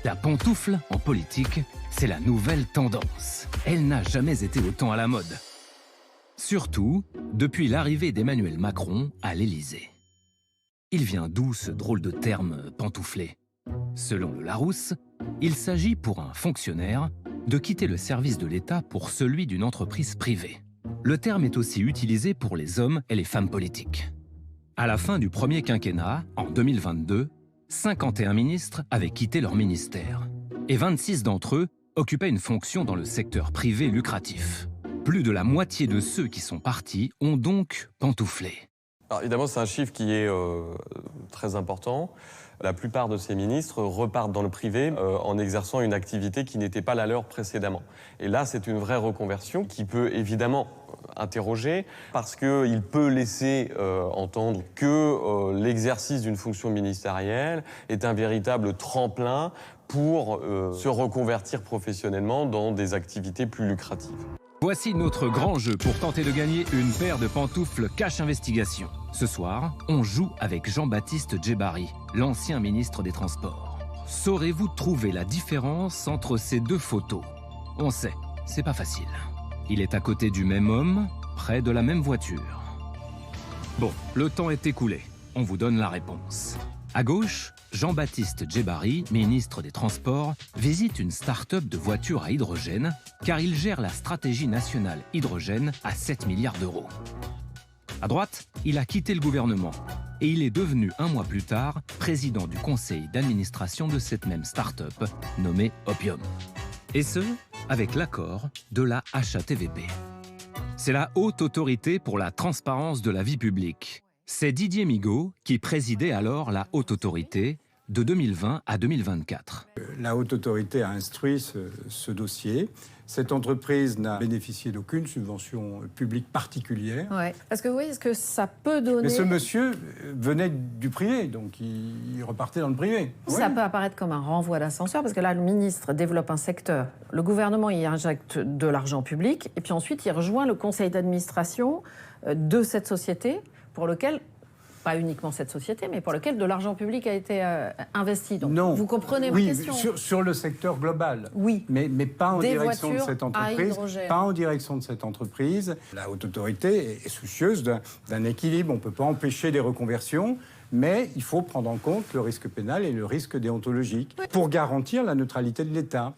La pantoufle, en politique, c'est la nouvelle tendance. Elle n'a jamais été autant à la mode. Surtout depuis l'arrivée d'Emmanuel Macron à l'Élysée. Il vient d'où ce drôle de terme « pantoufler » ? Selon le Larousse, il s'agit pour un fonctionnaire de quitter le service de l'État pour celui d'une entreprise privée. Le terme est aussi utilisé pour les hommes et les femmes politiques. À la fin du premier quinquennat, en 2022, 51 ministres avaient quitté leur ministère. Et 26 d'entre eux occupaient une fonction dans le secteur privé lucratif. Plus de la moitié de ceux qui sont partis ont donc pantouflé. Alors évidemment, c'est un chiffre qui est très important. La plupart de ces ministres repartent dans le privé en exerçant une activité qui n'était pas la leur précédemment. Et là, c'est une vraie reconversion qui peut évidemment interroger parce qu'il peut laisser entendre que l'exercice d'une fonction ministérielle est un véritable tremplin pour se reconvertir professionnellement dans des activités plus lucratives. Voici notre grand jeu pour tenter de gagner une paire de pantoufles Cash Investigation. Ce soir, on joue avec Jean-Baptiste Djebbari, l'ancien ministre des Transports. Saurez-vous trouver la différence entre ces deux photos? On sait, c'est pas facile. Il est à côté du même homme, près de la même voiture. Bon, le temps est écoulé. On vous donne la réponse. À gauche, Jean-Baptiste Djebbari, ministre des Transports, visite une start-up de voitures à hydrogène car il gère la stratégie nationale hydrogène à 7 milliards d'euros. À droite, il a quitté le gouvernement et il est devenu un mois plus tard président du conseil d'administration de cette même start-up nommée Opium. Et ce, avec l'accord de la HATVP. C'est la Haute Autorité pour la transparence de la vie publique. C'est Didier Migaud qui présidait alors la Haute Autorité de 2020 à 2024. La Haute Autorité a instruit ce dossier. Cette entreprise n'a bénéficié d'aucune subvention publique particulière. Ouais. Parce que vous voyez, est-ce que ça peut donner... Mais ce monsieur venait du privé, donc il repartait dans le privé. Ça peut apparaître comme un renvoi d'ascenseur, parce que là, le ministre développe un secteur. Le gouvernement y injecte de l'argent public, et puis ensuite, il rejoint le conseil d'administration de cette société, pour lequel... pas uniquement cette société, mais pour lequel de l'argent public a été investi. Donc, non. Vous comprenez oui, ma question? Sur le secteur global. Oui. Mais pas en direction de cette entreprise. Pas en direction de cette entreprise. La Haute Autorité est soucieuse d'un équilibre. On ne peut pas empêcher les reconversions, mais il faut prendre en compte le risque pénal et le risque déontologique pour garantir la neutralité de l'État.